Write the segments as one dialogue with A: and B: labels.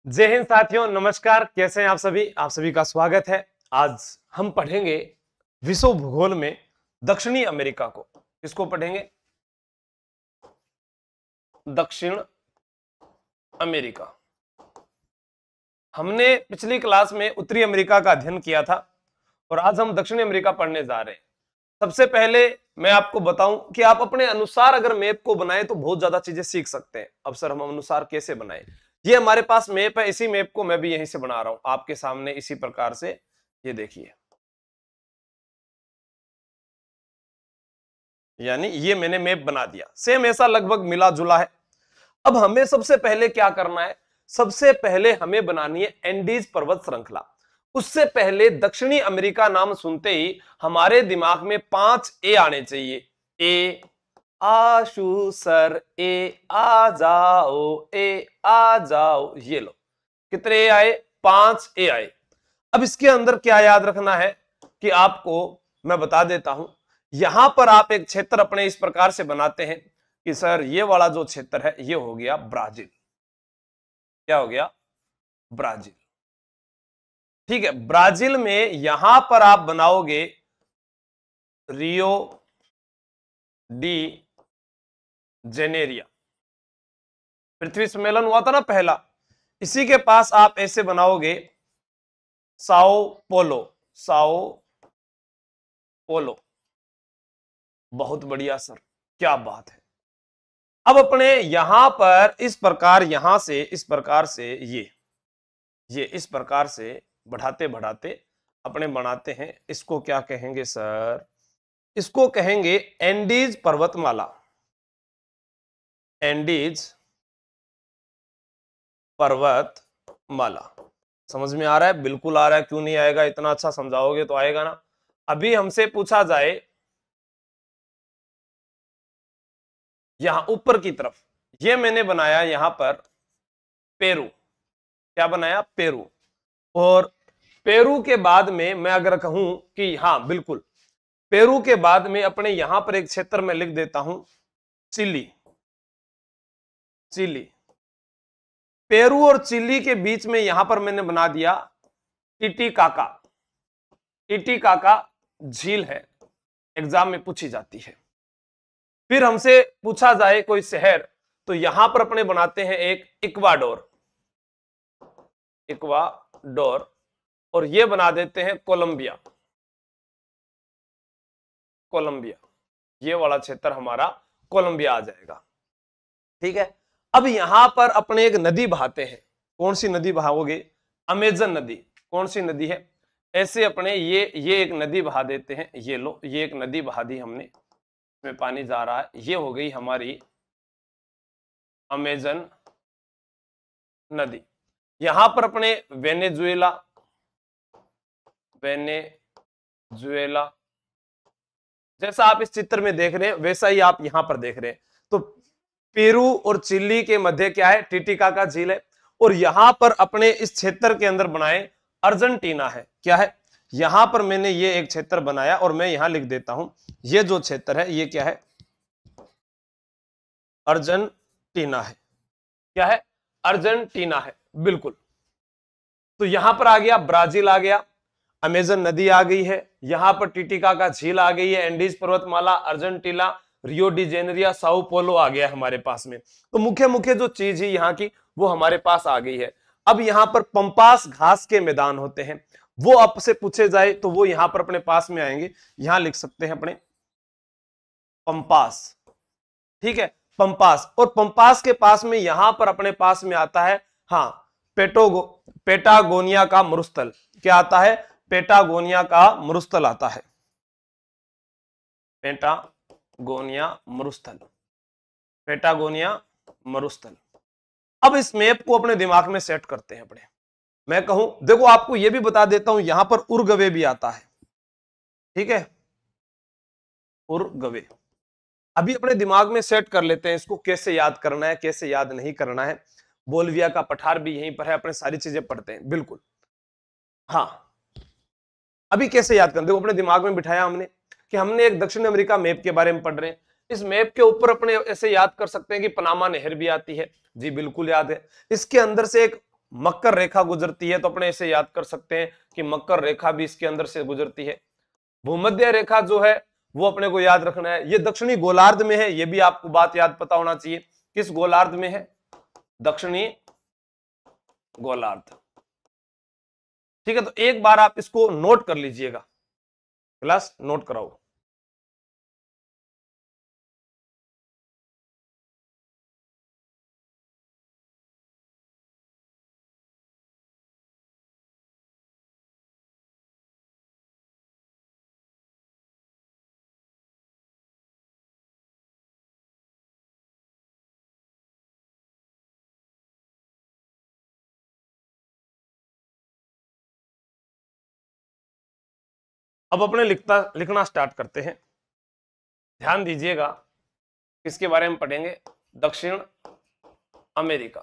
A: जय हिंद साथियों, नमस्कार। कैसे हैं आप सभी का स्वागत है। आज हम पढ़ेंगे विश्व भूगोल में दक्षिणी अमेरिका को। किसको पढ़ेंगे? दक्षिण अमेरिका। हमने पिछली क्लास में उत्तरी अमेरिका का अध्ययन किया था और आज हम दक्षिणी अमेरिका पढ़ने जा रहे हैं। सबसे पहले मैं आपको बताऊं कि आप अपने अनुसार अगर मैप को बनाएं तो बहुत ज्यादा चीजें सीख सकते हैं। अब सर हम अनुसार कैसे बनाएं? ये हमारे पास मैप है, इसी मैप को मैं भी यहीं से बना रहा हूं आपके सामने इसी प्रकार से। ये देखिए, यानी ये मैंने मैप बना दिया, सेम ऐसा लगभग मिला जुला है। अब हमें सबसे पहले क्या करना है? सबसे पहले हमें बनानी है एंडीज पर्वत श्रृंखला। उससे पहले दक्षिणी अमेरिका नाम सुनते ही हमारे दिमाग में 5 ए आने चाहिए। ए आशु सर, ए आ जाओ, ए आ जाओ। ये लो, कितने ए आए? 5 ए आए। अब इसके अंदर क्या याद रखना है कि आपको मैं बता देता हूं। यहां पर आप एक क्षेत्र अपने इस प्रकार से बनाते हैं कि सर ये वाला जो क्षेत्र है ये हो गया ब्राजील। क्या हो गया? ब्राजील। ठीक है, ब्राजील में यहां पर आप बनाओगे रियो डी जेनेरिया। पृथ्वी सम्मेलन हुआ था ना पहला, इसी के पास आप ऐसे बनाओगे साओ पोलो। Sao Paulo. बहुत बढ़िया सर, क्या बात है। अब अपने यहां पर इस प्रकार, यहां से इस प्रकार से ये इस प्रकार से बढ़ाते बढ़ाते अपने बनाते हैं। इसको क्या कहेंगे सर? इसको कहेंगे एंडीज पर्वतमाला। एंडीज पर्वतमाला। समझ में आ रहा है? बिल्कुल आ रहा है, क्यों नहीं आएगा? इतना अच्छा समझाओगे तो आएगा ना। अभी हमसे पूछा जाए यहां ऊपर की तरफ, ये मैंने बनाया यहां पर पेरू। क्या बनाया? पेरू। और पेरू के बाद में मैं अगर कहूं कि हाँ बिल्कुल, पेरू के बाद में अपने यहां पर एक क्षेत्र में लिख देता हूं चिली। चिली। पेरू और चिली के बीच में यहां पर मैंने बना दिया टिटिकाका। टिटिकाका झील है, एग्जाम में पूछी जाती है। फिर हमसे पूछा जाए कोई शहर तो यहां पर अपने बनाते हैं एक इक्वाडोर। इक्वाडोर। और ये बना देते हैं कोलंबिया। कोलंबिया। ये वाला क्षेत्र हमारा कोलंबिया आ जाएगा। ठीक है, अब यहां पर अपने एक नदी बहाते हैं। कौन सी नदी बहाओगे? अमेजन नदी। कौन सी नदी है? ऐसे अपने ये एक नदी बहा देते हैं। ये लो, ये एक नदी बहा दी हमने, इसमें पानी जा रहा है। ये हो गई हमारी अमेजन नदी। यहां पर अपने वेनेजुएला। वेनेजुएला जैसा आप इस चित्र में देख रहे हैं वैसा ही आप यहां पर देख रहे हैं। तो पेरू और चिली के मध्य क्या है? टिटिकाका झील है। और यहां पर अपने इस क्षेत्र के अंदर बनाए अर्जेंटीना है। क्या है? यहां पर मैंने ये एक क्षेत्र बनाया और मैं यहां लिख देता हूं, ये जो क्षेत्र है ये क्या है? अर्जेंटीना है। क्या है? अर्जेंटीना है, बिल्कुल। तो यहां पर आ गया ब्राजील, आ गया अमेजन नदी, आ गई है यहां पर टिटिकाका झील, आ गई है एंडीज पर्वतमाला, Argentina, Rio de Janeiro, São Paulo आ गया हमारे पास में। तो मुख्य मुख्य जो चीज है यहाँ की वो हमारे पास आ गई है। अब यहाँ पर पंपास घास के मैदान होते हैं, वो आपसे पूछे जाए तो वो यहाँ पर अपने पास में आएंगे। यहां लिख सकते हैं अपने पंपास। ठीक है, पंपास। और पंपास के पास में यहां पर अपने पास में आता है हाँ पेटागोनिया का मरुस्थल। क्या आता है? पेटागोनिया का मरुस्थल आता है। पेटागोनिया मरुस्थल। पेटागोनिया मरुस्थल। अब इस मैप को अपने दिमाग में सेट करते हैं अपने। मैं कहूं, देखो आपको यह भी बता देता हूं यहां पर उर्गवे भी आता है। ठीक है, उर्गवे। अभी अपने दिमाग में सेट कर लेते हैं इसको, कैसे याद करना है कैसे याद नहीं करना है। बोल्विया का पठार भी यहीं पर है, अपने सारी चीजें पढ़ते हैं बिल्कुल। हाँ, अभी कैसे याद करना? देखो अपने दिमाग में बिठाया हमने कि हमने एक दक्षिण अमेरिका मैप के बारे में पढ़ रहे हैं। इस मैप के ऊपर अपने ऐसे याद कर सकते हैं कि पनामा नहर भी आती है। जी बिल्कुल याद है। इसके अंदर से एक मकर रेखा गुजरती है, तो अपने इसे याद कर सकते हैं कि मकर रेखा भी इसके अंदर से गुजरती है। भूमध्य रेखा जो है वो अपने को याद रखना है, ये दक्षिणी गोलार्ध में है, ये भी आपको बात याद पता होना चाहिए। किस गोलार्ध में है? दक्षिणी गोलार्ध। ठीक है, तो एक बार आप इसको नोट कर लीजिएगा, क्लास नोट कराओ। अब अपने लिखना स्टार्ट करते हैं। ध्यान दीजिएगा, किसके बारे में पढ़ेंगे? दक्षिण अमेरिका।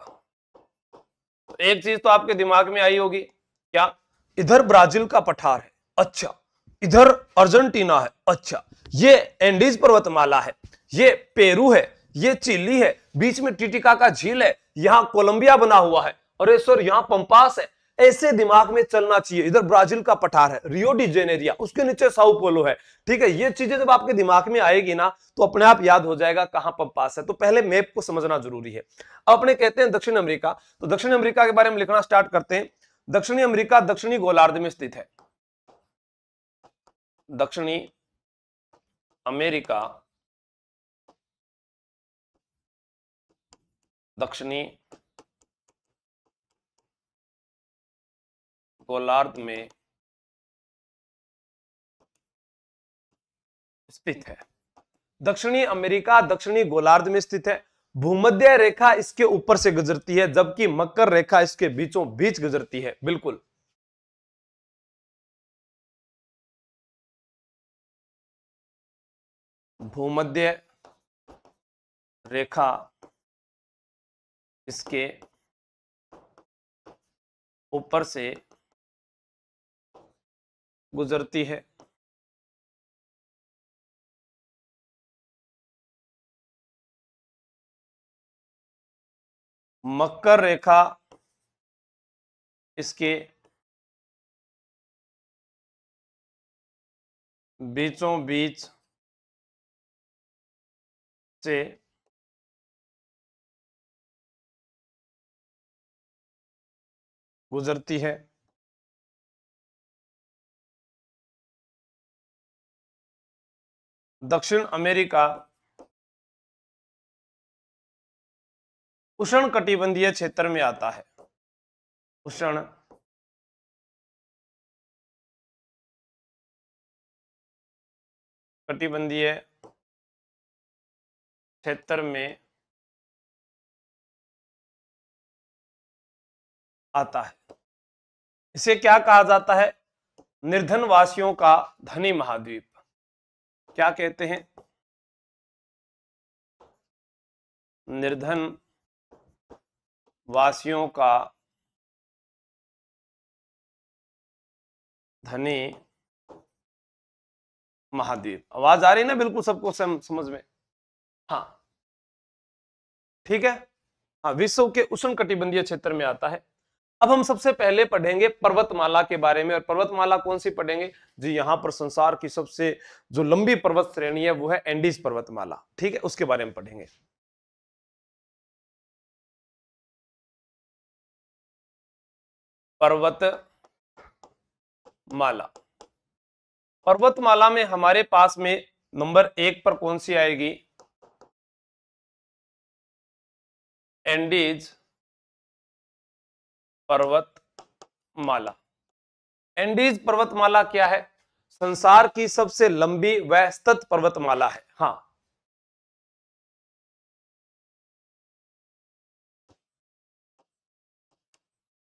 A: एक चीज तो आपके दिमाग में आई होगी, क्या? इधर ब्राजील का पठार है, अच्छा, इधर अर्जेंटीना है, अच्छा, ये एंडीज पर्वतमाला है, ये पेरू है, ये चिली है, बीच में टिटिकाका झील है, यहां कोलंबिया बना हुआ है, अरे सर यहां पंपास है। ऐसे दिमाग में चलना चाहिए। इधर ब्राजील का पठार है, रियो डी जेनेरिया, उसके नीचे साउ पोलो है। ठीक है, ये चीजें जब आपके दिमाग में आएगी ना तो अपने आप याद हो जाएगा कहां पंपास है। तो पहले मैप को समझना जरूरी है। अपने कहते हैं दक्षिण अमेरिका, तो दक्षिण अमेरिका के बारे में लिखना स्टार्ट करते हैं। दक्षिणी अमेरिका दक्षिणी गोलार्ध में स्थित है। दक्षिणी अमेरिका दक्षिणी गोलार्ध में स्थित है। दक्षिणी अमेरिका दक्षिणी गोलार्ध में स्थित है। भूमध्य रेखा इसके ऊपर से गुजरती है, जबकि मकर रेखा इसके बीचों बीच गुजरती है। बिल्कुल, भूमध्य रेखा इसके ऊपर से गुजरती है। मकर रेखा इसके बीचों बीच से गुजरती है। दक्षिण अमेरिका उष्णकटिबंधीय क्षेत्र में आता है। उष्ण कटिबंधीय क्षेत्र में आता है। इसे क्या कहा जाता है? निर्धन वासियों का धनी महाद्वीप। क्या कहते हैं? निर्धन वासियों का धनी महाद्वीप। आवाज आ रही है ना बिल्कुल सबको समझ में? हाँ, ठीक है। हाँ, विश्व के उष्णकटिबंधीय क्षेत्र में आता है। अब हम सबसे पहले पढ़ेंगे पर्वतमाला के बारे में। और पर्वतमाला कौन सी पढ़ेंगे जी? यहां पर संसार की सबसे जो लंबी पर्वत श्रेणी है वो है एंडीज पर्वतमाला। ठीक है, उसके बारे में पढ़ेंगे। पर्वतमाला, पर्वतमाला में हमारे पास में नंबर 1 पर कौन सी आएगी? एंडीज पर्वतमाला। एंडीज पर्वतमाला क्या है? संसार की सबसे लंबी व सतत पर्वतमाला है। हाँ,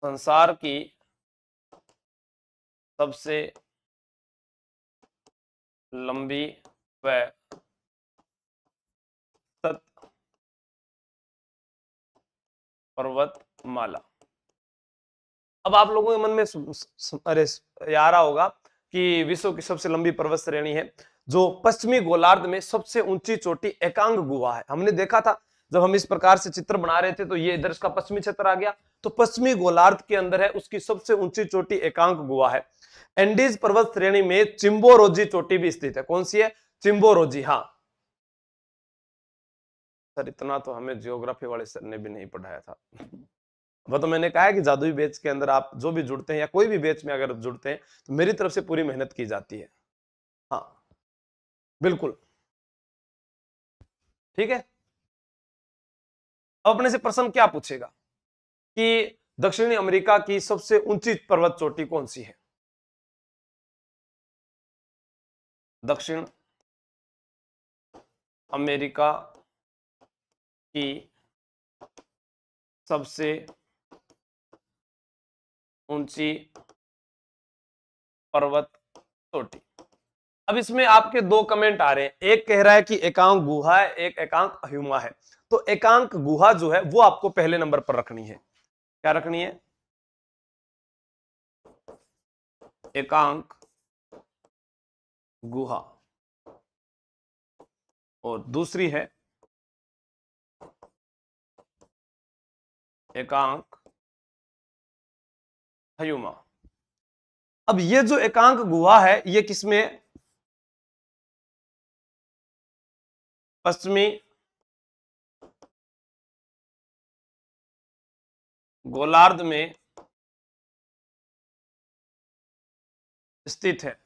A: संसार की सबसे लंबी व सतत पर्वतमाला। अब आप लोगों के मन में अरे आ रहा होगा कि विश्व की सबसे लंबी पर्वत श्रेणी है जो पश्चिमी गोलार्ध में सबसे ऊंची चोटी एकांग गुहा है। हमने देखा था जब हम इस प्रकार से चित्र बना रहे थे तो ये इधर इसका पश्चिमी क्षेत्र आ गया। तो पश्चिमी गोलार्ध के अंदर है, उसकी सबसे ऊंची चोटी एकांक गुहा है। एंडीज पर्वत श्रेणी में चिम्बोरोजी चोटी भी स्थित है। कौन सी है? चिम्बोरोजी। हाँ सर, इतना तो हमें जियोग्राफी वाले सर ने भी नहीं पढ़ाया था। वो तो मैंने कहा है कि जादुई बैच के अंदर आप जो भी जुड़ते हैं या कोई भी बैच में अगर जुड़ते हैं तो मेरी तरफ से पूरी मेहनत की जाती है। हाँ बिल्कुल ठीक है। अब अपने से प्रश्न क्या पूछेगा कि दक्षिणी अमेरिका की सबसे ऊंची पर्वत चोटी कौन सी है? दक्षिण अमेरिका की सबसे ऊंची पर्वत चोटी। अब इसमें आपके दो कमेंट आ रहे हैं, एक कह रहा है कि एकांक गुहा है, एक एकांक ह्यूमा है। तो एकांक गुहा जो है वो आपको पहले नंबर पर रखनी है। क्या रखनी है? एकांक गुहा। और दूसरी है एकांक ह्यूमा। अब ये जो एकांक गुहा है ये किसमें? पश्चिमी गोलार्ध में स्थित है।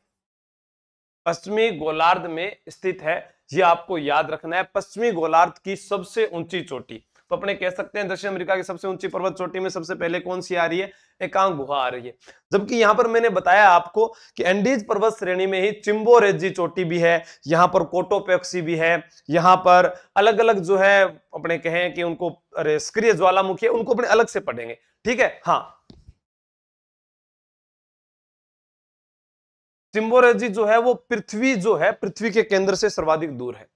A: पश्चिमी गोलार्ध में स्थित है, ये आपको याद रखना है। पश्चिमी गोलार्ध की सबसे ऊंची चोटी, तो अपने कह सकते हैं दक्षिण अमेरिका की सबसे ऊंची पर्वत चोटी में सबसे पहले कौन सी आ रही है? एकांक गुहा आ रही है। जबकि यहां पर मैंने बताया आपको कि एंडीज पर्वत श्रेणी में ही चिम्बोरेजी चोटी भी है, यहां पर कोटोपेक्सी भी है, यहां पर अलग अलग जो है अपने कहें कि उनको सक्रिय ज्वालामुखी है, उनको अपने अलग से पढ़ेंगे। ठीक है। हाँ चिम्बोरेजी जो है वो पृथ्वी जो है, पृथ्वी के केंद्र से सर्वाधिक दूर है।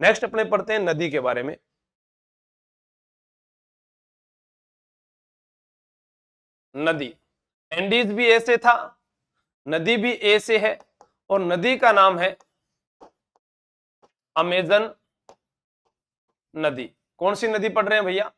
A: नेक्स्ट अपने पढ़ते हैं नदी के बारे में। नदी, एंडीज भी ए से था, नदी भी ए से है, और नदी का नाम है अमेजन नदी। कौन सी नदी पढ़ रहे हैं भैया?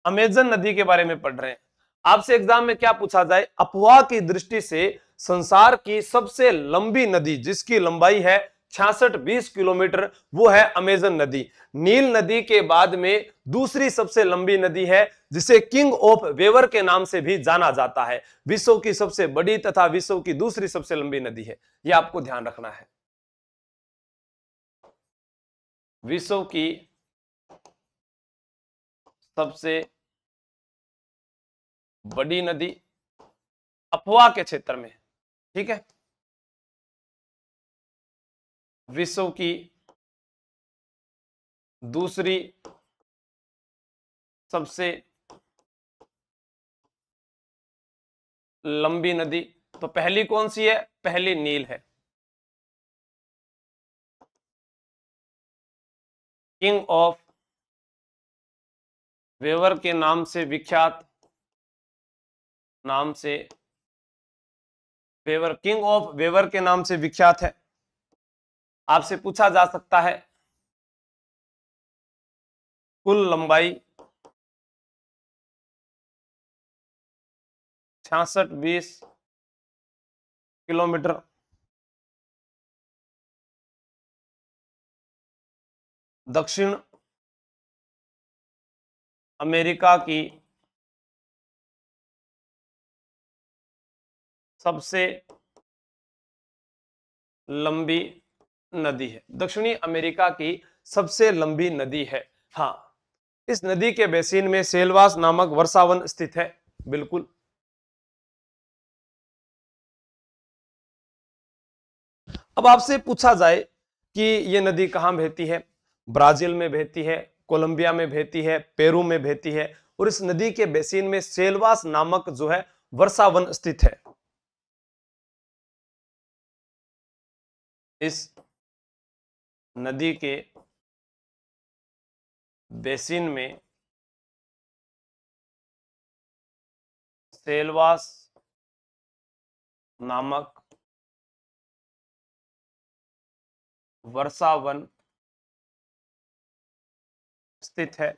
A: अमेजन नदी के बारे में पढ़ रहे हैं। आपसे एग्जाम में क्या पूछा जाए? अफवाह की दृष्टि से संसार की सबसे लंबी नदी जिसकी लंबाई है 66-20 किलोमीटर, वो है अमेजन नदी। नील नदी के बाद में दूसरी सबसे लंबी नदी है जिसे किंग ऑफ वेवर के नाम से भी जाना जाता है। विश्व की सबसे बड़ी तथा विश्व की दूसरी सबसे लंबी नदी है, यह आपको ध्यान रखना है। विश्व की सबसे बड़ी नदी अफवाह के क्षेत्र में, ठीक है। विश्व की दूसरी सबसे लंबी नदी, तो पहली कौन सी है? पहली नील है। किंग ऑफ वेवर के नाम से विख्यात, नाम से वेवर, किंग ऑफ वेवर के नाम से विख्यात है। आपसे पूछा जा सकता है कुल लंबाई 66-20 किलोमीटर, दक्षिण अमेरिका की सबसे लंबी नदी है। दक्षिणी अमेरिका की सबसे लंबी नदी है। हाँ, इस नदी के बेसिन में सेलवास नामक वर्षावन स्थित है। बिल्कुल। अब आपसे पूछा जाए कि ये नदी कहां बहती है? ब्राजील में बहती है, कोलंबिया में बहती है, पेरू में बहती है, और इस नदी के बेसिन में सेलवास नामक जो है वर्षावन स्थित है। इस नदी के बेसिन में सेलवास नामक वर्षावन स्थित है।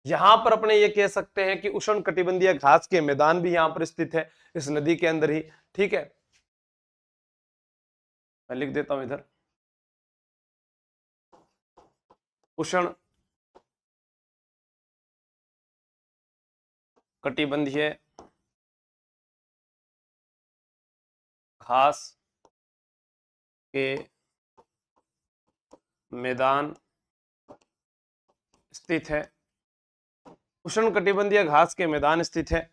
A: यहां पर अपने ये कह सकते हैं कि उष्ण कटिबंधीय घास के मैदान भी यहां पर स्थित है, इस नदी के अंदर ही। ठीक है, मैं लिख देता हूं इधर, उष्ण कटिबंधीय घास के मैदान स्थित है, उष्ण कटिबंधीय घास के मैदान स्थित है।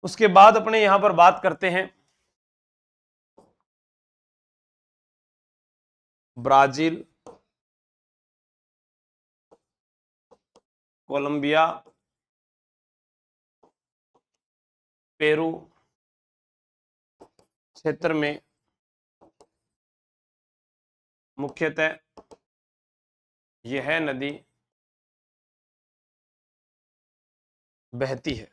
A: उसके बाद अपने यहां पर बात करते हैं ब्राजील, कोलंबिया, पेरू क्षेत्र में मुख्यतः यह नदी बहती है।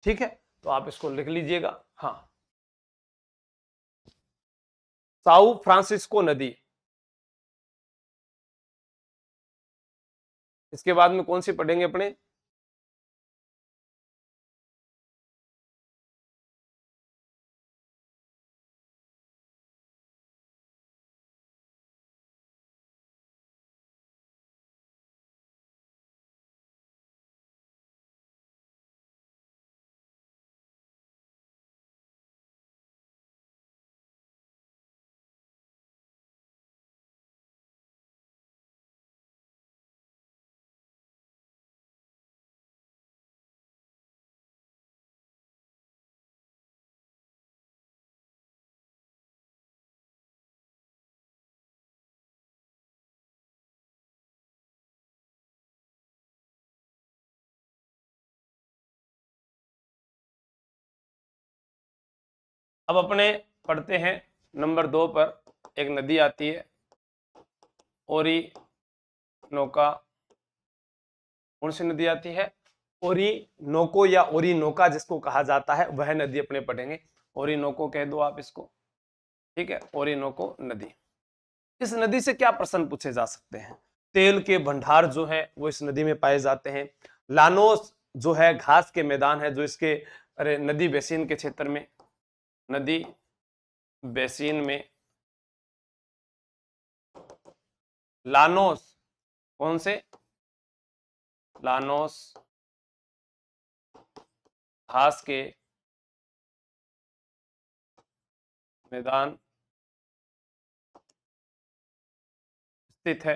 A: ठीक है, तो आप इसको लिख लीजिएगा। हाँ, साउ फ्रांसिस्को नदी, इसके बाद में कौन सी पढ़ेंगे अपने? अब अपने पढ़ते हैं नंबर 2 पर, एक नदी आती है ओरिनोका। कौन सी नदी आती है? ओरिनोको या ओरिनोका जिसको कहा जाता है, वह नदी अपने पढ़ेंगे। ओरिनोको कह दो आप इसको। ठीक है, ओरिनोको नदी। इस नदी से क्या प्रश्न पूछे जा सकते हैं? तेल के भंडार जो है वो इस नदी में पाए जाते हैं। लानोस जो है घास के मैदान है जो इसके नदी बेसिन के क्षेत्र में, नदी बेसिन में लानोस, कौन से? लानोस घास के मैदान स्थित है।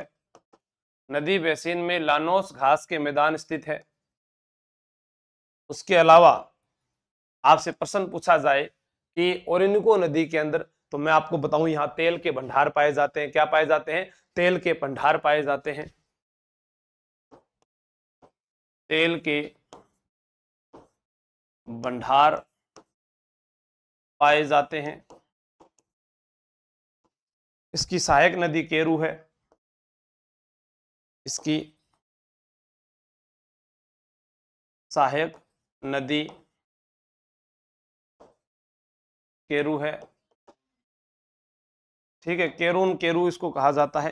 A: नदी बेसिन में लानोस घास के मैदान स्थित है। उसके अलावा आपसे प्रश्न पूछा जाए कि ओरिनुको नदी के अंदर, तो मैं आपको बताऊं यहां तेल के भंडार पाए जाते हैं। क्या पाए जाते हैं? तेल के भंडार पाए जाते हैं। तेल के भंडार पाए जाते हैं। इसकी सहायक नदी केरू है। इसकी सहायक नदी केरू है। ठीक है, केरून केरू इसको कहा जाता है।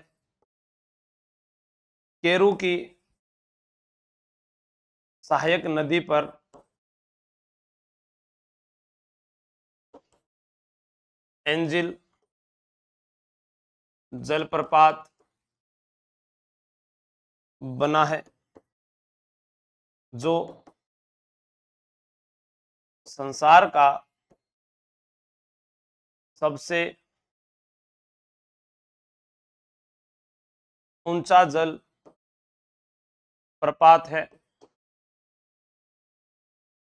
A: केरू की सहायक नदी पर एंजिल जलप्रपात बना है जो संसार का सबसे ऊंचा जल प्रपात है।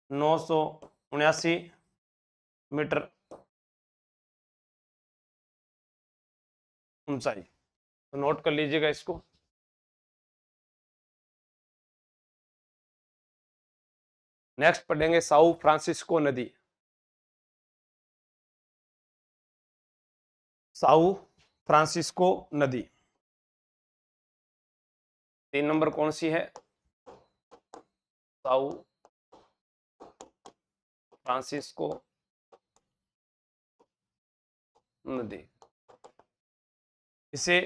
A: 979 मीटर ऊंचाई, तो नोट कर लीजिएगा इसको। नेक्स्ट पढ़ेंगे साउ फ्रांसिस्को नदी। साउ फ्रांसिस्को नदी 3 नंबर कौन सी है? साउ फ्रांसिस्को नदी। इसे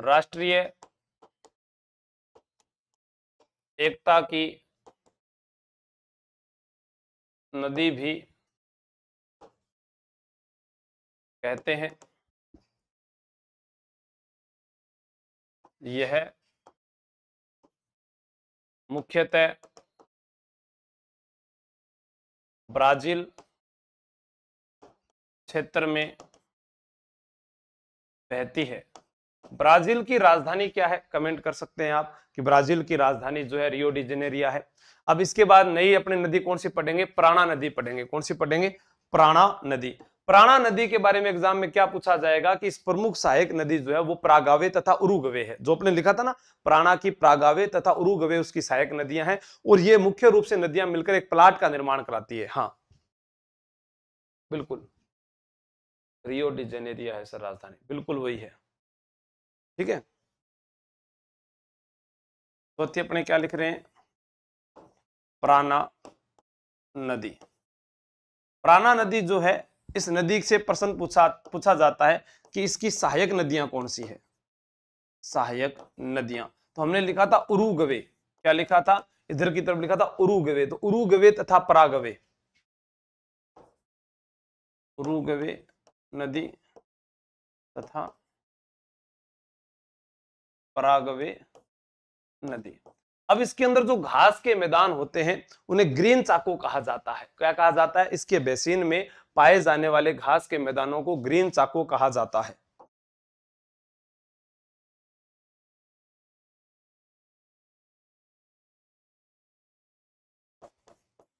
A: राष्ट्रीय एकता की नदी भी कहते हैं। यह मुख्यतः ब्राजील क्षेत्र में बहती है। ब्राजील की राजधानी क्या है? कमेंट कर सकते हैं आप कि ब्राजील की राजधानी जो है रियो डी जेनेरिया है। अब इसके बाद नई अपनी नदी कौन सी पढ़ेंगे? प्राणा नदी पढ़ेंगे। कौन सी पढ़ेंगे? प्राणा नदी। प्राणा नदी के बारे में एग्जाम में क्या पूछा जाएगा कि इस प्रमुख सहायक नदी जो है वो प्रागावे तथा उरुगवे है। जो आपने लिखा था ना, प्राणा की प्रागावे तथा उरुगवे उसकी सहायक नदियां हैं, और ये मुख्य रूप से नदियां मिलकर एक प्लाट का निर्माण कराती है। हाँ बिल्कुल, रियो डी जेनेरिया है सर राजधानी, बिल्कुल वही है। ठीक है, तो अपने क्या लिख रहे हैं? प्राणा नदी। प्राणा नदी जो है, इस नदी से प्रश्न पूछा जाता है कि इसकी सहायक नदियां कौन सी है? सहायक नदियां तो हमने लिखा था उरुगवे। क्या लिखा था? इधर की तरफ लिखा था उरुगवे। तो उरुगवे तथा परागवे, उरुगवे नदी तथा परागवे नदी। अब इसके अंदर जो घास के मैदान होते हैं उन्हें ग्रीन चाको कहा जाता है। क्या कहा जाता है? इसके बेसिन में पाए जाने वाले घास के मैदानों को ग्रीन चाको कहा जाता है।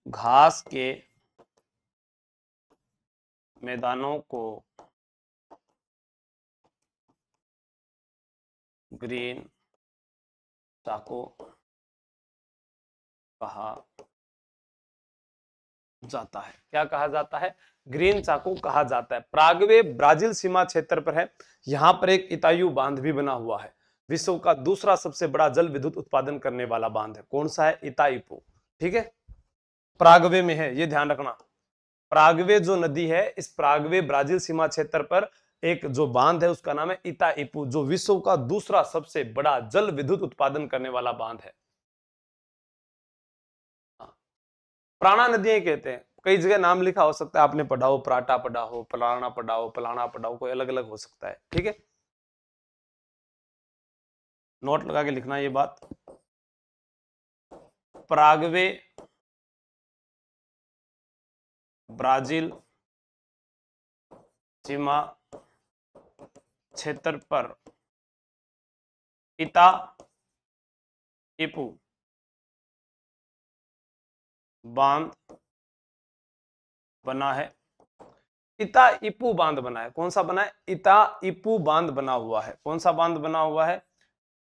A: घास के मैदानों को ग्रीन चाको कहा जाता है। क्या कहा जाता है? ग्रीन चाको कहा जाता है। प्रागवे ब्राजील सीमा क्षेत्र पर है। यहां पर एक इतायु बांध भी बना हुआ है। विश्व का दूसरा सबसे बड़ा जल विद्युत उत्पादन करने वाला बांध है। कौन सा है? इताइपू। ठीक है, प्रागवे में है, ये ध्यान रखना। प्रागवे जो नदी है, इस प्रागवे ब्राजील सीमा क्षेत्र पर एक जो बांध है उसका नाम है इताइपू, जो विश्व का दूसरा सबसे बड़ा जल विद्युत उत्पादन करने वाला बांध है। प्राणा नदियां कहते हैं। कई जगह नाम लिखा हो सकता है, आपने पढ़ा हो, प्राटा पढ़ा हो, पलाना पढ़ा हो, पलाना पढ़ा हो, कोई अलग अलग हो सकता है। ठीक है, नोट लगा के लिखना ये बात। प्रागवे ब्राजील सीमा क्षेत्र पर इता इपू बांध बना है। इता इपू बांध बना है। कौन सा बना है? इता इपू बांध बना हुआ है। कौन सा बांध बना हुआ है?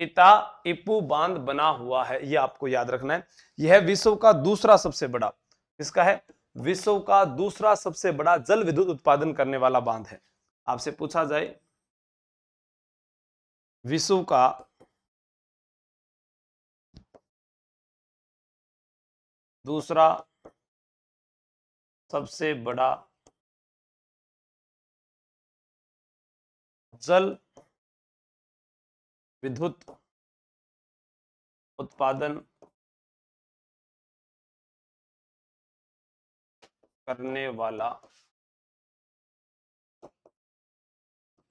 A: इता इपू बांध बना हुआ है, यह आपको याद रखना है। यह विश्व का दूसरा सबसे बड़ा, किसका है? विश्व का दूसरा सबसे बड़ा जल विद्युत उत्पादन करने वाला बांध है। आपसे पूछा जाए विश्व का दूसरा सबसे बड़ा जल विद्युत उत्पादन करने वाला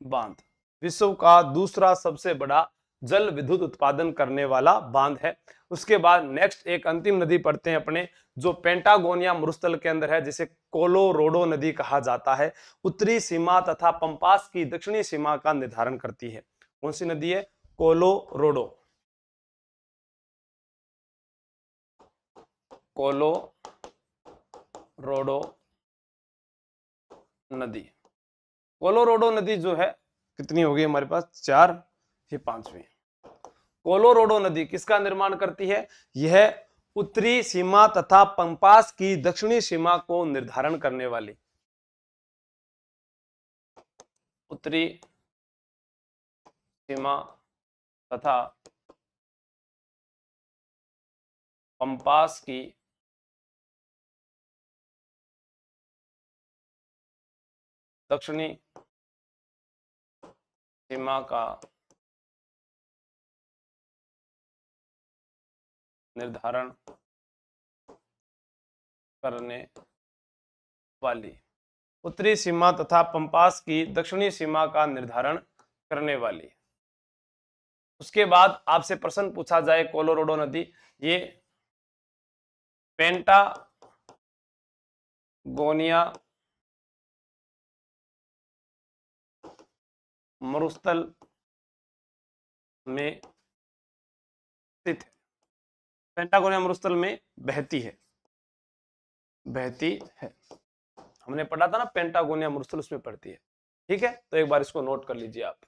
A: बांध, विश्व का दूसरा सबसे बड़ा जल विद्युत उत्पादन करने वाला बांध है। उसके बाद नेक्स्ट एक अंतिम नदी पढ़ते हैं अपने, जो पेंटागोनिया मरुस्थल के अंदर है, जिसे कोलोराडो नदी कहा जाता है। उत्तरी सीमा तथा पंपास की दक्षिणी सीमा का निर्धारण करती है। कौन सी नदी है? कोलोराडो। कोलोराडो नदी। कोलोराडो नदी जो है कितनी होगी हमारे पास? 4, ये 5वीं। कोलोराडो नदी किसका निर्माण करती है? यह उत्तरी सीमा तथा पंपास की दक्षिणी सीमा को निर्धारण करने वाली, उत्तरी सीमा तथा पंपास की दक्षिणी सीमा का निर्धारण करने वाली, उत्तरी सीमा तथा पंपास की दक्षिणी सीमा का निर्धारण करने वाली। उसके बाद आपसे प्रश्न पूछा जाए कोलोराडो नदी, ये पेंटागोनिया मरुस्थल में स्थित है। पेंटागोनिया मरुस्थल में बहती है, हमने पढ़ा था ना पेंटागोनिया मरुस्थल, उसमें पड़ती है। ठीक है, तो एक बार इसको नोट कर लीजिए आप।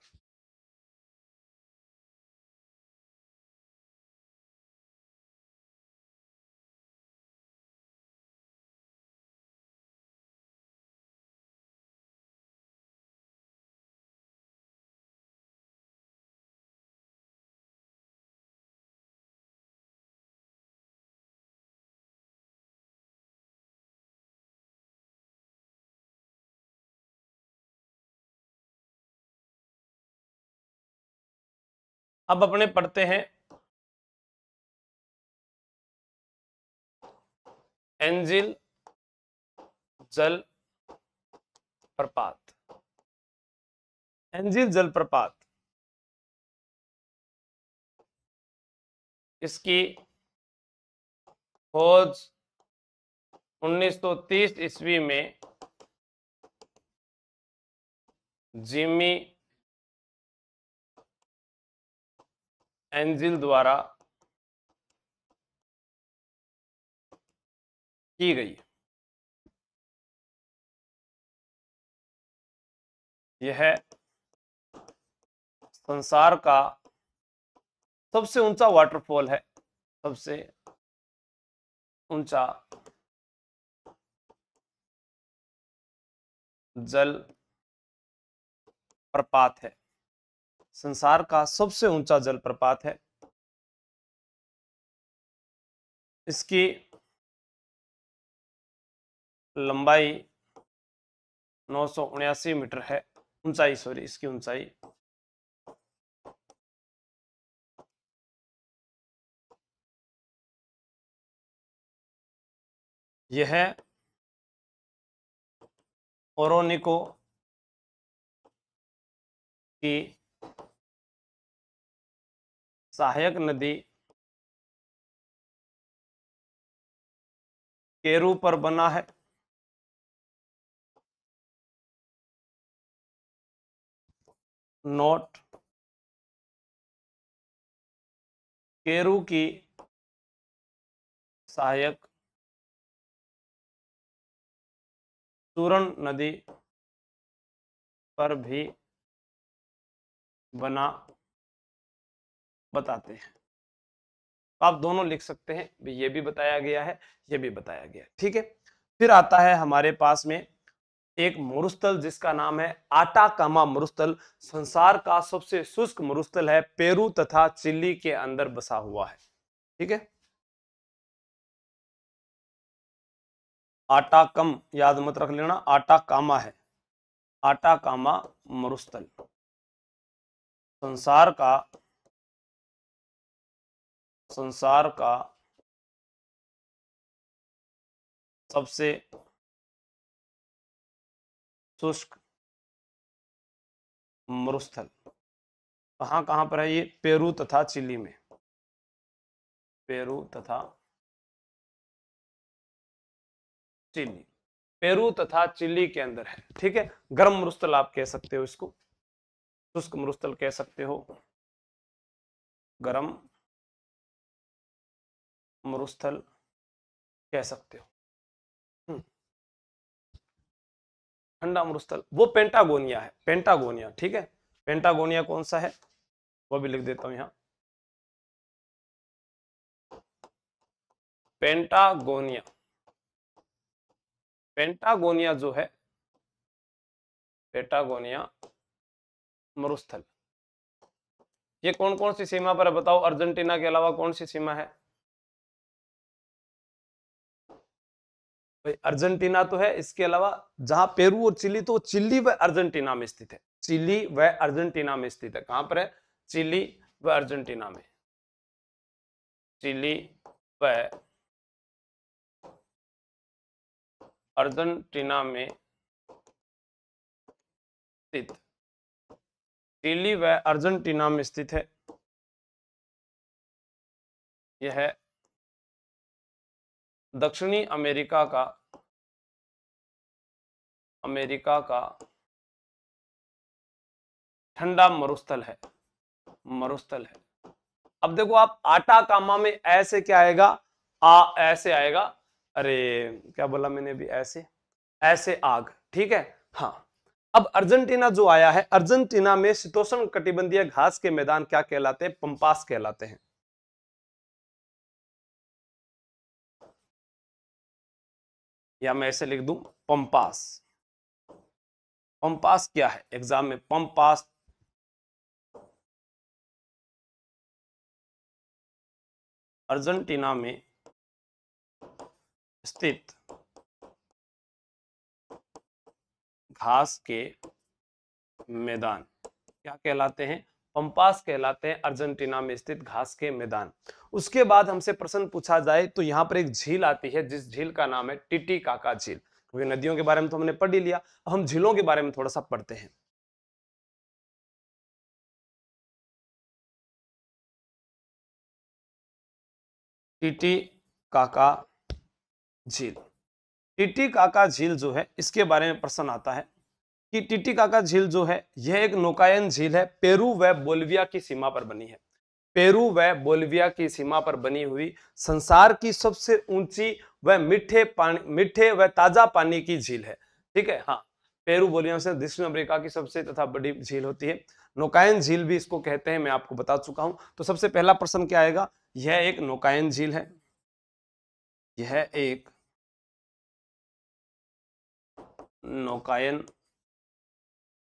A: अब अपने पढ़ते हैं एंजिल जल प्रपात। एंजिल जल प्रपात, इसकी खोज 1930 ईस्वी में जिमी एंजिल द्वारा की गई। यह संसार का सबसे ऊंचा वाटरफॉल है, सबसे ऊंचा जल प्रपात है, संसार का सबसे ऊंचा जल प्रपात है। इसकी लंबाई 979 मीटर है, ऊंचाई सॉरी, इसकी ऊंचाई। यह ओरोनिको की सहायक नदी केरू पर बना है। नोट, केरू की सहायक चूरण नदी पर भी बना बताते हैं। आप दोनों लिख सकते हैं, ये भी बताया गया है, ये भी बताया गया है। ठीक है, फिर आता है हमारे पास में एक मरुस्थल जिसका नाम है आटाकामा मरुस्थल। संसार का सबसे शुष्क मरुस्थल है, पेरू तथा चिली के अंदर बसा हुआ है। ठीक है, आटाकम याद मत रख लेना, आटाकामा है, आटाकामा मरुस्थल संसार का सबसे शुष्क मरुस्थल। कहां कहां पर है ये? पेरू तथा चिली में, पेरू तथा चिली, पेरू तथा चिली के अंदर है। ठीक है, गर्म मरुस्थल आप कह सकते हो इसको, शुष्क मरुस्थल कह सकते हो, गर्म मरुस्थल कह सकते हो। ठंडा मरुस्थल वो पेंटागोनिया है, पेंटागोनिया। ठीक है, पेंटागोनिया कौन सा है वो भी लिख देता हूं यहां, पेंटागोनिया। पेंटागोनिया जो है, पेंटागोनिया मरुस्थल, ये कौन कौन सी सीमा पर है बताओ? अर्जेंटीना के अलावा कौन सी सीमा है भाई? अर्जेंटीना तो है, इसके अलावा जहां पेरू और चिली, तो चिली व अर्जेंटीना में स्थित है, चिली व अर्जेंटीना में स्थित है। कहां पर है? चिली व अर्जेंटीना में, चिली व अर्जेंटीना में स्थित, चिली व अर्जेंटीना में स्थित है। यह दक्षिणी अमेरिका का ठंडा मरुस्थल है। अब देखो आप आटा कामा में ऐसे क्या आएगा, ऐसे आएगा, अरे क्या बोला मैंने अभी, ऐसे आग, ठीक है। हाँ, अब अर्जेंटीना जो आया है, अर्जेंटीना में शीतोष्ण कटिबंधीय घास के मैदान क्या कहलाते हैं, पंपास कहलाते हैं। या मैं ऐसे लिख दूं पंपास। पंपास क्या है एग्जाम में, पंपास अर्जेंटीना में स्थित घास के मैदान क्या कहलाते हैं, पंपास कहलाते हैं, अर्जेंटीना में स्थित घास के मैदान। उसके बाद हमसे प्रश्न पूछा जाए तो यहां पर एक झील आती है, जिस झील का नाम है टिटीकाका झील। क्योंकि नदियों के बारे में तो हमने पढ़ ही लिया, अब हम झीलों के बारे में थोड़ा सा पढ़ते हैं। टिटीकाका झील, टिटीकाका झील जो है, इसके बारे में प्रश्न आता है कि टिटीकाका झील जो है, यह एक नौकायन झील है, पेरू व बोलिविया की सीमा पर बनी है। पेरू व बोलिविया की सीमा पर बनी हुई संसार की सबसे ऊंची व मीठे व ताजा पानी की झील है, ठीक है। हाँ, पेरू बोलिविया से दक्षिण अमेरिका की सबसे तथा बड़ी झील होती है। नौकायन झील भी इसको कहते हैं, मैं आपको बता चुका हूं। तो सबसे पहला प्रश्न क्या आएगा, यह एक नौकायन झील है, यह एक नौकायन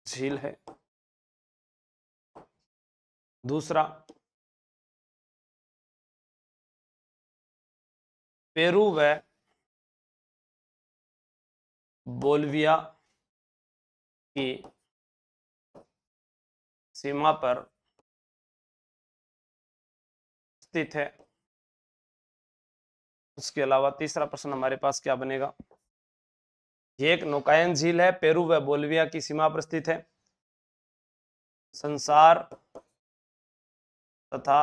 A: झील है। दूसरा, पेरू व बोलिविया की सीमा पर स्थित है। उसके अलावा तीसरा प्रश्न हमारे पास क्या बनेगा, ये एक नौकायन झील है, पेरू व बोलिविया की सीमा पर स्थित है, संसार तथा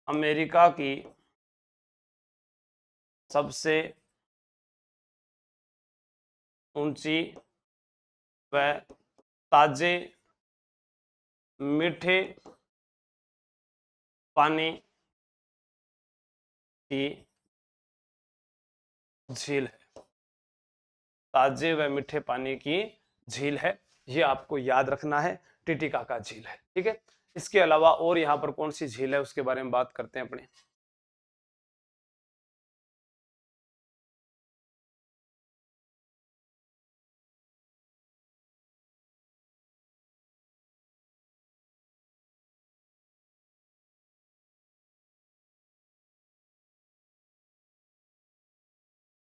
A: अमेरिका की सबसे ऊंची व ताजे मीठे पानी की झील है, ताजे व मीठे पानी की झील है। ये आपको याद रखना है, टिटीकाका झील है, ठीक है। इसके अलावा और यहां पर कौन सी झील है उसके बारे में बात करते हैं अपने।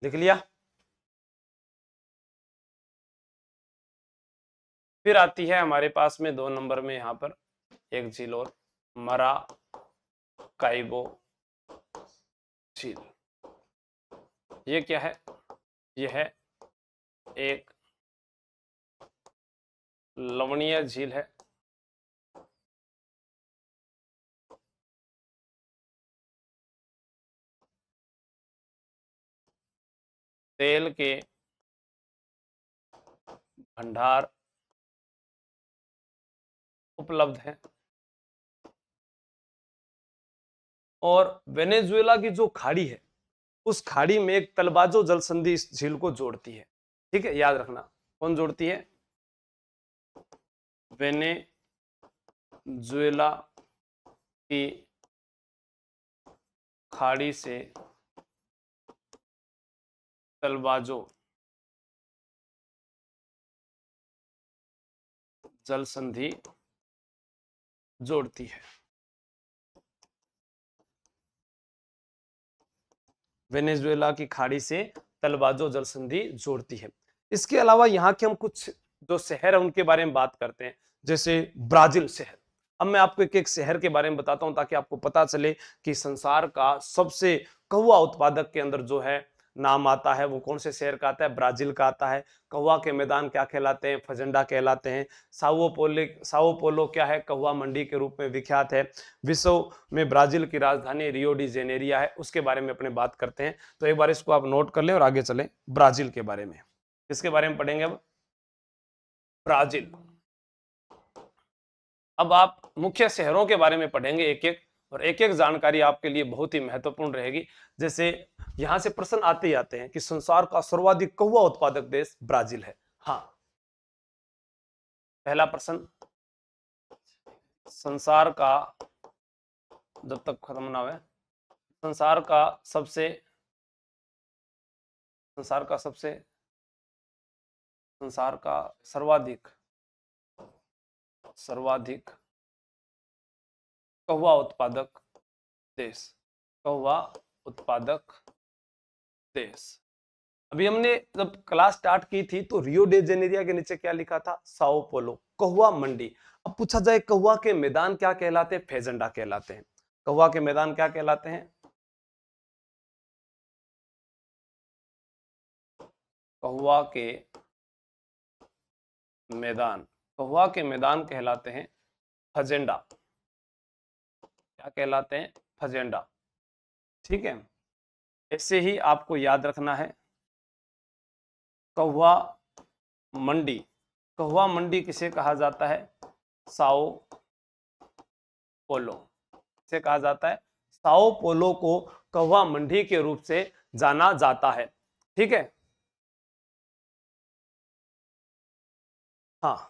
A: लिख लिया। फिर आती है हमारे पास में 2 नंबर में यहां पर एक झील और, मराकाइबो झील। ये क्या है, यह है एक लवणीय झील है, तेल के भंडार उपलब्ध है और वेनेजुएला की जो खाड़ी है, उस खाड़ी में एक तलबाजो जल संधि इस झील को जोड़ती है, ठीक है, याद रखना। कौन जोड़ती है, वेनेजुएला की खाड़ी से तलबाजो जल संधि जोड़ती है। वेनेजुएला की खाड़ी से तलबाजो जल संधि जोड़ती है। इसके अलावा यहाँ के हम कुछ जो शहर है उनके बारे में बात करते हैं, जैसे ब्राजील शहर। अब मैं आपको एक एक शहर के बारे में बताता हूं ताकि आपको पता चले कि संसार का सबसे कौवा उत्पादक के अंदर जो है नाम आता है वो कौन से शहर का आता है, ब्राजील का आता है। कौवा के मैदान क्या कहलाते हैं, फजेंडा कहलाते हैं। साओ पोलो क्या है, कौवा मंडी के रूप में विख्यात है। विश्व में ब्राजील की राजधानी रियो डी जेनेरिया है, उसके बारे में अपने बात करते हैं। तो एक बार इसको आप नोट कर लें और आगे चलें ब्राजील के बारे में। किसके बारे में पढ़ेंगे अब, ब्राजील। अब आप मुख्य शहरों के बारे में पढ़ेंगे एक एक, और एक एक जानकारी आपके लिए बहुत ही महत्वपूर्ण रहेगी। जैसे यहां से प्रश्न आते ही आते हैं कि संसार का सर्वाधिक कौवा उत्पादक देश ब्राजील है। हाँ, पहला प्रश्न, संसार का, जब तक खत्म ना हुए, संसार का सबसे संसार का सर्वाधिक कौवा उत्पादक देश, कौवा उत्पादक देश। अभी हमने जब क्लास स्टार्ट की थी तो रियो डे जेनेरिया के नीचे क्या लिखा था, साओ पोलो, कौवा मंडी। अब पूछा जाए कौवा के मैदान क्या कहलाते हैं, फेजेंडा कहलाते हैं। कौवा के मैदान क्या कहलाते हैं, कौवा के मैदान कहलाते हैं फजेंडा। क्या कहलाते हैं, फजेंडा। ठीक है, ऐसे ही आपको याद रखना है कौवा मंडी किसे कहा जाता है, साओ पोलो। किसे कहा जाता है, साओ पोलो को कौवा मंडी के रूप से जाना जाता है। ठीक है, हाँ,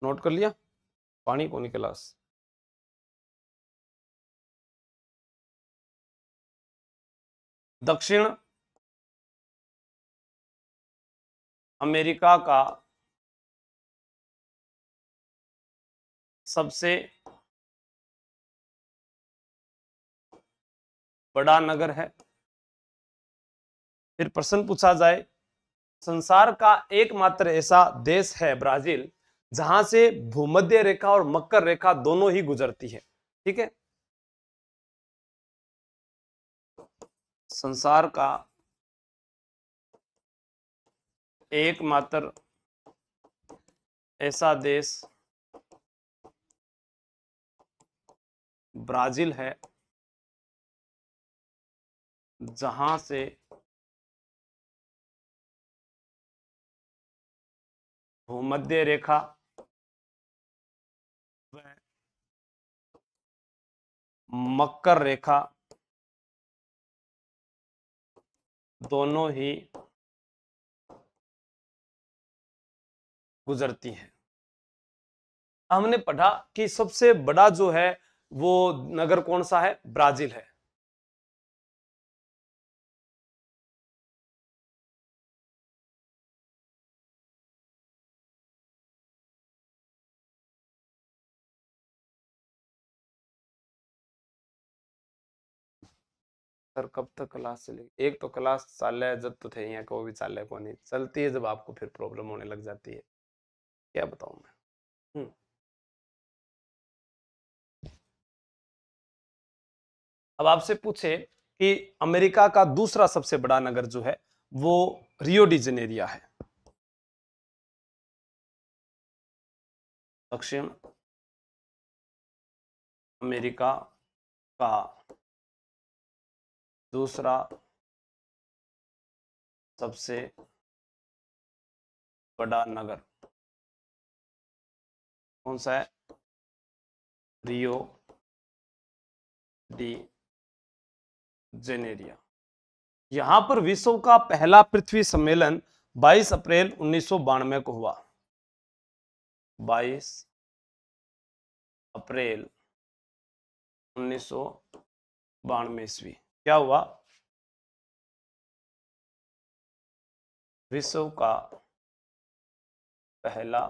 A: नोट कर लिया। पानी को निकला, दक्षिण अमेरिका का सबसे बड़ा नगर है। फिर प्रश्न पूछा जाए, संसार का एकमात्र ऐसा देश है ब्राजील जहां से भूमध्य रेखा और मकर रेखा दोनों ही गुजरती है। ठीक है, संसार का एकमात्र ऐसा देश ब्राजील है जहां से भूमध्य रेखा व मकर रेखा दोनों ही गुजरती है। हमने पढ़ा कि सबसे बड़ा जो है वो नगर कौन सा है, ब्राजील है। सर कब तक क्लास चलेगी, एक तो क्लास चाल है जब तो थे यहाँ को भी चाल है, को नहीं चलती है जब आपको फिर प्रॉब्लम होने लग जाती है, क्या बताऊं मैं। अब आपसे पूछे कि अमेरिका का दूसरा सबसे बड़ा नगर जो है वो रियो डी जेनेरिया है। दक्षिण अमेरिका का दूसरा सबसे बड़ा नगर कौन सा है, रियो डी जेनेरिया। यहां पर विश्व का पहला पृथ्वी सम्मेलन 22 अप्रैल 1992 को हुआ। 22 अप्रैल 1992 ईस्वी क्या हुआ, विश्व का पहला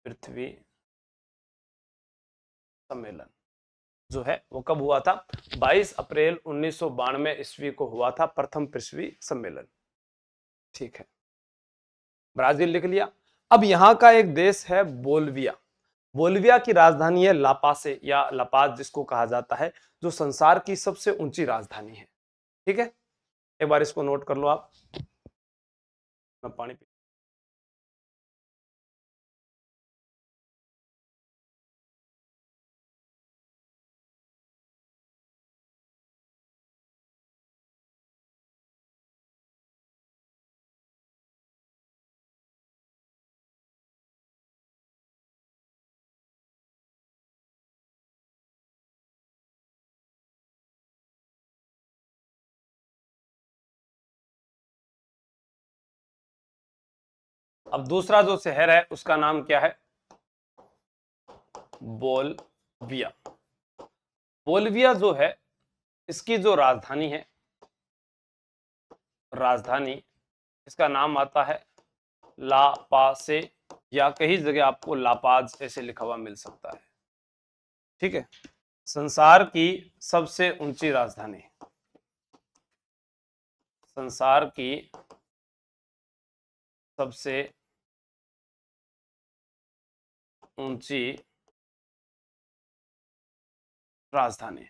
A: पृथ्वी सम्मेलन जो है वो कब हुआ था, 22 अप्रैल 1992 ईस्वी को हुआ था प्रथम पृथ्वी सम्मेलन। ठीक है, ब्राजील लिख लिया। अब यहां का एक देश है बोल्विया। बोल्विया की राजधानी है लापासे या लापाज जिसको कहा जाता है, जो संसार की सबसे ऊंची राजधानी है। ठीक है, एक बार इसको नोट कर लो आप। मैं पानी पी। अब दूसरा जो शहर है उसका नाम क्या है? बोल्विया। बोल्विया जो है, इसकी जो राजधानी है, राजधानी इसका नाम आता है ला पासे, या कई जगह आपको लापाज ऐसे लिखा हुआ मिल सकता है। ठीक है, संसार की सबसे ऊंची राजधानी, संसार की सबसे ऊंची राजधानी,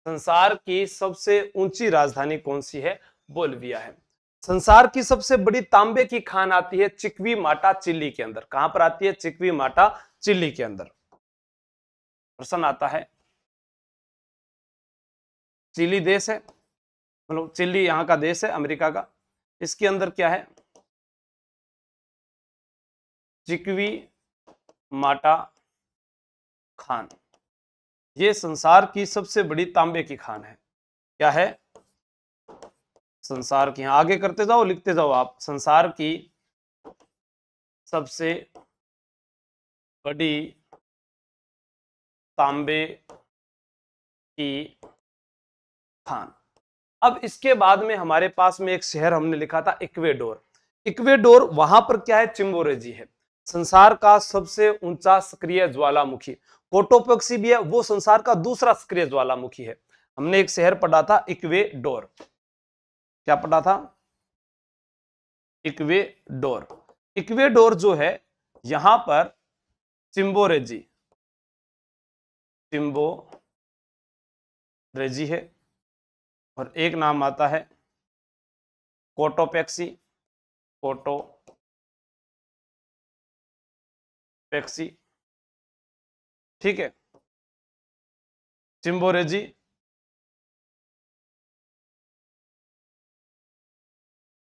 A: संसार की सबसे ऊंची राजधानी कौन सी है? बोल्विया है। संसार की सबसे बड़ी तांबे की खान आती है चिक्वी माटा, चिली के अंदर। कहां पर आती है? चिक्वी माटा, चिली के अंदर। प्रश्न आता है, चिली देश है, मतलब चिली यहां का देश है अमेरिका का, इसके अंदर क्या है? चिक्वी माटा खान। ये संसार की सबसे बड़ी तांबे की खान है। क्या है? संसार की, यहां आगे करते जाओ, लिखते जाओ आप। संसार की सबसे बड़ी तांबे की खान। अब इसके बाद में हमारे पास में एक शहर हमने लिखा था इक्वेडोर। इक्वेडोर, वहां पर क्या है? चिम्बोरेजी है, संसार का सबसे ऊंचा सक्रिय ज्वालामुखी। कोटोपेक्सी भी है, वो संसार का दूसरा सक्रिय ज्वालामुखी है। हमने एक शहर पढ़ा था इक्वेडोर। क्या पढ़ा था? इक्वेडोर। इक्वेडोर जो है, यहां पर चिम्बोरेजी, चिम्बोरेजी है, और एक नाम आता है कोटोपेक्सी, कोटोपेक्सी। ठीक है, चिम्बोरेजी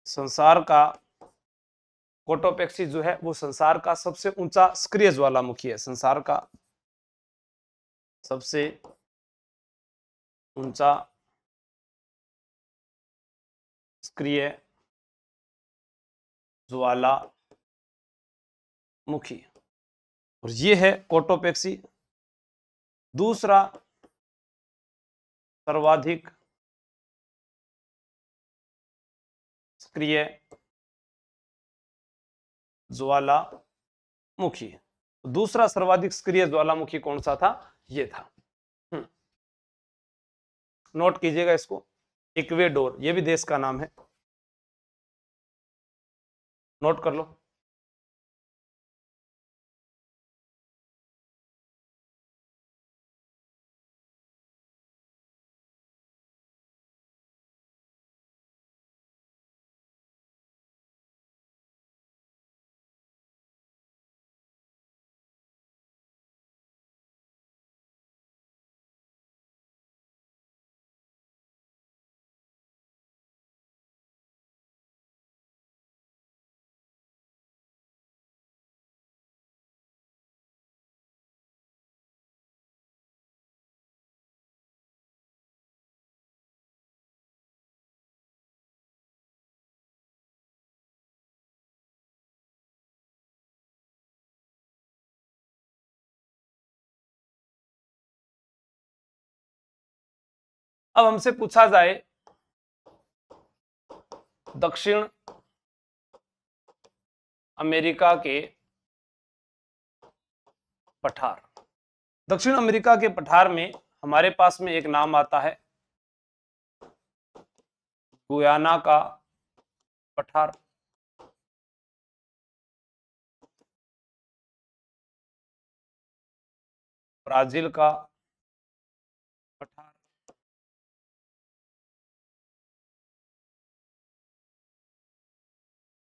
A: संसार का, कोटोपेक्सी जो है वो संसार का सबसे ऊंचा सक्रिय ज्वालामुखी है, संसार का सबसे ऊंचा सक्रिय ज्वालामुखी, और ये है कोटोपेक्सी। दूसरा सर्वाधिक सक्रिय ज्वालामुखी, दूसरा सर्वाधिक सक्रिय ज्वालामुखी कौन सा था? ये था। नोट कीजिएगा इसको, इक्वेडोर, ये भी देश का नाम है, नोट कर लो। अब हमसे पूछा जाए दक्षिण अमेरिका के पठार। दक्षिण अमेरिका के पठार में हमारे पास में एक नाम आता है गुयाना का पठार। ब्राजील का पठार,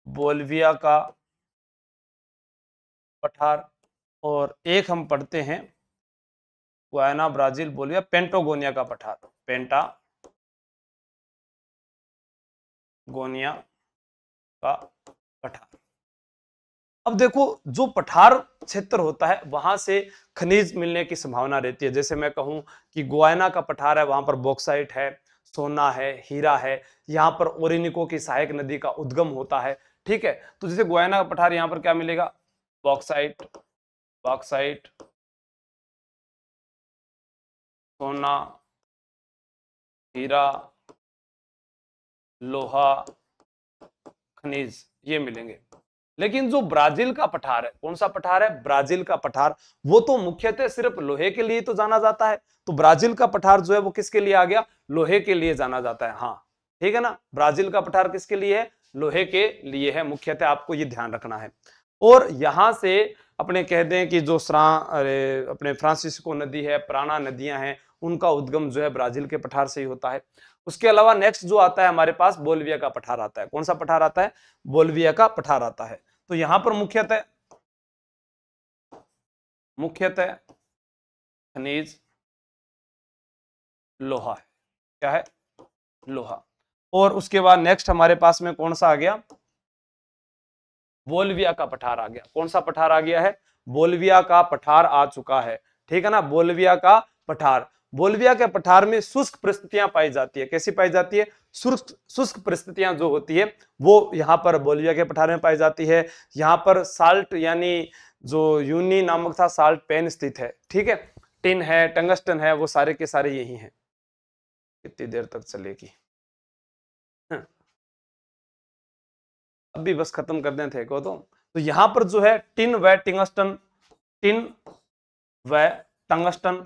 A: बोलिविया का पठार, और एक हम पढ़ते हैं गुयाना, ब्राजील, बोलिविया, पेंटागोनिया का पठार, पेंटागोनिया का पठार। अब देखो, जो पठार क्षेत्र होता है वहां से खनिज मिलने की संभावना रहती है। जैसे मैं कहूं कि गुयाना का पठार है, वहां पर बॉक्साइट है, सोना है, हीरा है, यहाँ पर ओरिनिको की सहायक नदी का उद्गम होता है। ठीक है, तो जैसे गुयाना का पठार, यहाँ पर क्या मिलेगा, बॉक्साइट, बॉक्साइट, सोना, हीरा, लोहा, खनिज, ये मिलेंगे। लेकिन जो ब्राजील का पठार है, कौन सा पठार है, ब्राजील का पठार, वो तो मुख्यतः सिर्फ लोहे के लिए तो जाना जाता है। तो ब्राजील का पठार जो है वो किसके लिए आ गया, लोहे के लिए जाना जाता है। हाँ ठीक है ना, ब्राजील का पठार किसके लिए है, लोहे के लिए है मुख्यतः, आपको ये ध्यान रखना है। और यहां से अपने कह दें कि जो अपने फ्रांसिस्को नदी है, प्राणा नदियां हैं, उनका उद्गम जो है ब्राजील के पठार से ही होता है। उसके अलावा नेक्स्ट जो आता है हमारे पास, बोलिविया का पठार आता है। कौन सा पठार आता है, बोलिविया का पठार आता है। तो यहां पर मुख्यतः खनिज लोहा है। क्या है, लोहा। और उसके बाद नेक्स्ट हमारे पास में कौन सा आ गया, बोलिविया का पठार आ गया। कौन सा पठार आ गया है, बोलिविया का पठार आ चुका है। ठीक है ना, बोलिविया का पठार। बोलिविया के पठार में शुष्क परिस्थितियां पाई जाती है। कैसी पाई जाती है, शुष्क परिस्थितियां जो होती है वो यहाँ पर बोलिविया के पठार में पाई जाती है। यहाँ पर साल्ट यानी जो यूनी नामक था साल्ट पेन स्थित है। ठीक है, टिन है, टंगस्टन है, वो सारे के सारे यही हैं। कितनी देर तक चलेगी, अभी बस खत्म कर दें थे को। तो यहां पर जो है टिन व टंगस्टन, टिन व टंगस्टन।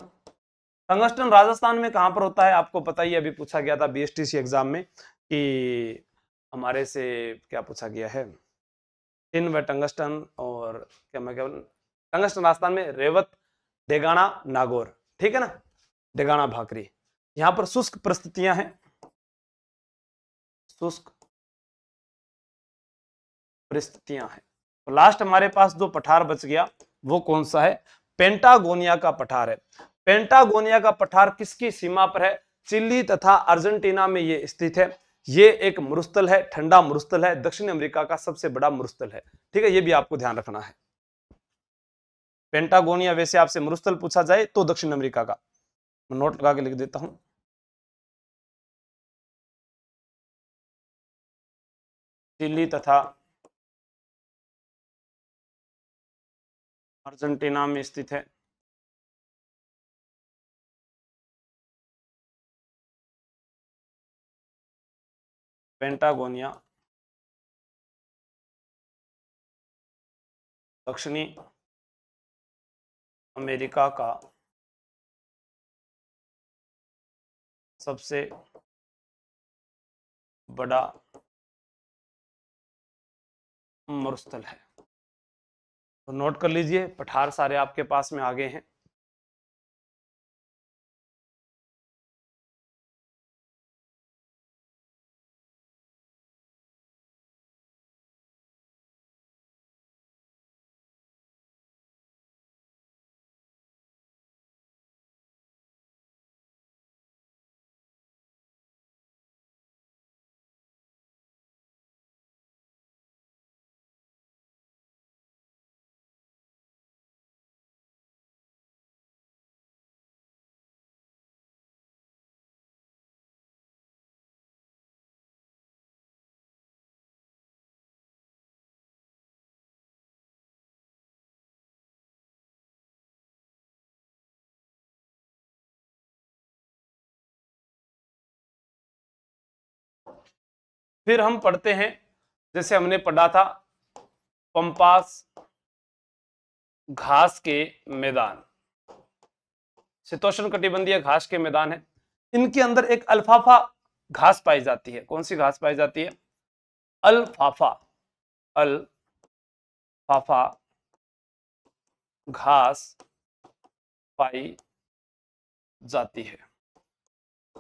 A: टंगस्टन राजस्थान में कहां पर होता है आपको पता ही, अभी पूछा गया था बीएसटीसी एग्जाम में कि हमारे से क्या पूछा गया है, टिन व टंगस्टन, और क्या टंगस्टन राजस्थान में रेवत, डेगाना, नागौर। ठीक है ना, डेगाना भाकरी। यहां पर शुष्क परिस्थितियां हैं, शुष्क परिस्थितियां हैं। तो लास्ट हमारे पास जो पठार बच गया वो कौन सा है, पेंटागोनिया का पठार है। पेंटागोनिया का पठार किसकी सीमा पर है, चिली तथा अर्जेंटीना में ये स्थित है। ये एक मरुस्थल है, ठंडा मरुस्थल है, दक्षिण अमेरिका का सबसे बड़ा मरुस्थल है। ठीक है, ये भी आपको ध्यान रखना है। पेंटागोनिया वैसे आपसे मरुस्थल पूछा जाए तो दक्षिण अमेरिका का, मैं नोट लगा के लिख देता हूं। चिली तथा अर्जेंटीना में स्थित है। पेंटागोनिया दक्षिणी अमेरिका का सबसे बड़ा मरुस्थल है। तो नोट कर लीजिए, पठार सारे आपके पास में आ गए हैं। फिर हम पढ़ते हैं, जैसे हमने पढ़ा था पंपास घास के मैदान, शीतोष्ण कटिबंधीय घास के मैदान है। इनके अंदर एक अल्फाफा घास पाई जाती है। कौन सी घास पाई जाती है, अल्फाफा, अल्फाफा घास पाई जाती है।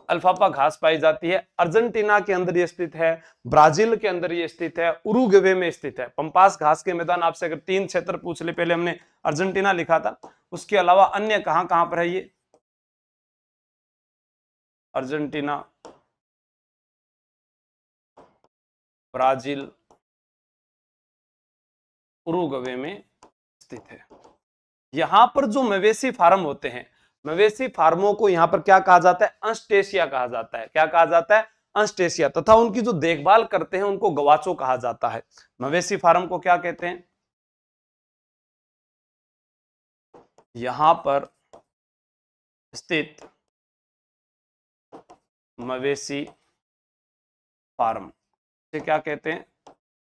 A: अल्फाफा घास पाई जाती है। अर्जेंटीना के अंदर ये स्थित है, ब्राजील के अंदर ये स्थित है, उरुग्वे में स्थित है। पंपास घास के मैदान आपसे अगर 3 क्षेत्र पूछ ले, पहले हमने अर्जेंटीना लिखा था, उसके अलावा अन्य कहां कहां पर है ये? अर्जेंटीना, ब्राजील, उरुग्वे में स्थित है। यहां पर जो मवेशी फार्म होते हैं, मवेशी फार्मों को यहां पर क्या कहा जाता है? अंस्टेशिया कहा जाता है। क्या कहा जाता है? अंस्टेशिया। तथा उनकी जो देखभाल करते हैं उनको गवाचो कहा जाता है। मवेशी फार्म को क्या कहते हैं? यहां पर स्थित मवेशी फार्म से क्या कहते हैं?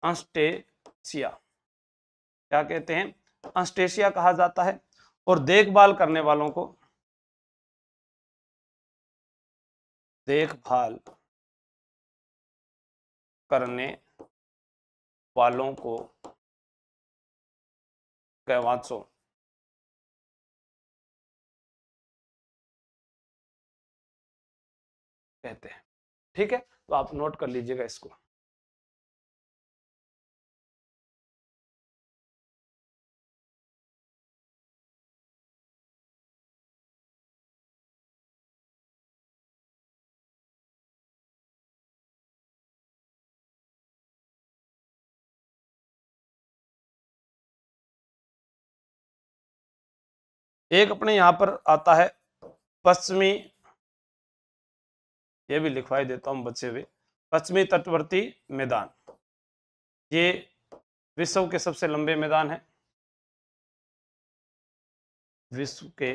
A: अंस्टेशिया। क्या कहते हैं? अंस्टेशिया कहा जाता है। और देखभाल करने वालों को, देखभाल करने वालों को गवाचो कहते हैं। ठीक है, तो आप नोट कर लीजिएगा इसको। एक अपने यहां पर आता है पश्चिमी, ये भी लिखवाई देता हूं बच्चे हुए, पश्चिमी तटवर्ती मैदान। ये विश्व के सबसे लंबे मैदान है, विश्व के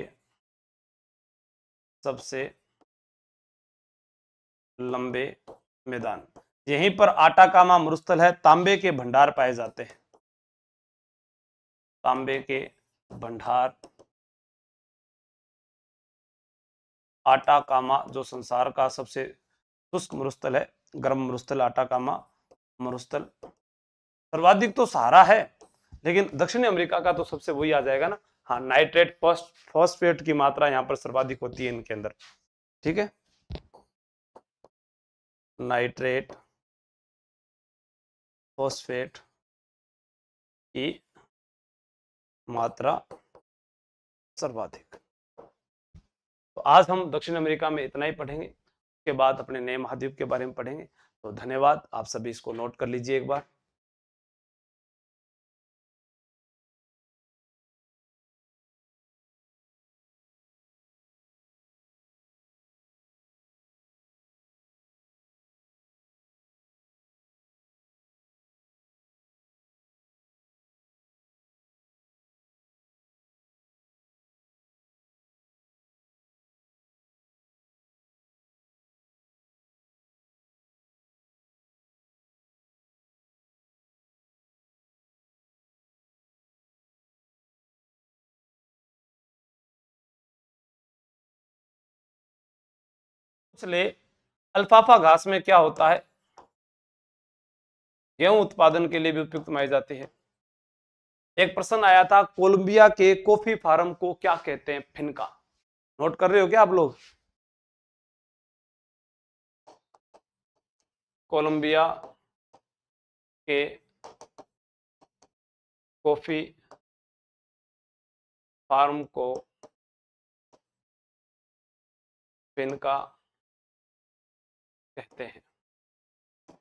A: सबसे लंबे मैदान। यहीं पर आटाकामा मरुस्थल है। तांबे के भंडार पाए जाते हैं, तांबे के भंडार। आटाकामा जो संसार का सबसे शुष्क मरुस्थल है, गर्म मरुस्थल आटाकामा मरुस्थल। सर्वाधिक तो सहारा है, लेकिन दक्षिणी अमेरिका का तो सबसे वही आ जाएगा ना। हाँ, नाइट्रेट फॉस्फेट की मात्रा यहाँ पर सर्वाधिक होती है इनके अंदर। ठीक है, नाइट्रेट फॉस्फेट की मात्रा सर्वाधिक। तो आज हम दक्षिण अमेरिका में इतना ही पढ़ेंगे, उसके बाद अपने नए महाद्वीप के बारे में पढ़ेंगे। तो धन्यवाद, आप सभी इसको नोट कर लीजिए एक बार। ले अल्फाफा घास में क्या होता है? गेहूं उत्पादन के लिए भी उपयुक्त मानी जाती है। एक प्रश्न आया था, कोलंबिया के कॉफी फार्म को क्या कहते हैं? फिनका। नोट कर रहे हो क्या आप लोग? कोलंबिया के कॉफी फार्म को फिनका कहते हैं।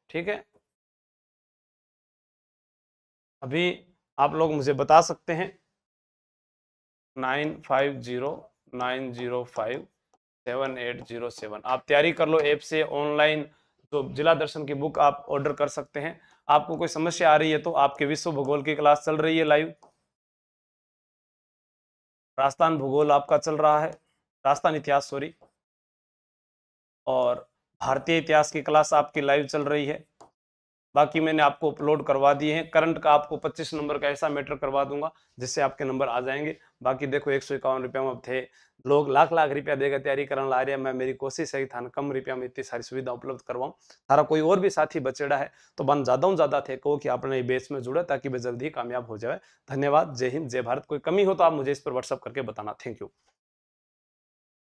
A: ठीक है, अभी आप लोग मुझे बता सकते हैं 9509057807। आप तैयारी कर लो ऐप से, ऑनलाइन तो जिला दर्शन की बुक आप ऑर्डर कर सकते हैं। आपको कोई समस्या आ रही है तो आपके विश्व भूगोल की क्लास चल रही है लाइव, राजस्थान भूगोल आपका चल रहा है, राजस्थान इतिहास सॉरी, और भारतीय इतिहास की क्लास आपकी लाइव चल रही है। बाकी मैंने आपको अपलोड करवा दिए हैं। करंट का आपको 25 नंबर का ऐसा मैटर करवा दूंगा जिससे आपके नंबर आ जाएंगे। बाकी देखो 151 रुपया में थे, लोग लाख लाख रुपया देकर तैयारी करने ला रहे हैं। मैं मेरी कोशिश है था कम रुपया में इतनी सारी सुविधा उपलब्ध करवाऊं। सारा कोई और भी साथी बचेड़ा है तो बन ज्यादा थे कहो कि आपने बेस में जुड़े ताकि वे जल्दी ही कामयाब हो जाए। धन्यवाद, जय हिंद, जय भारत। कोई कमी हो तो आप मुझे इस पर व्हाट्सअप करके बताना। Thank you.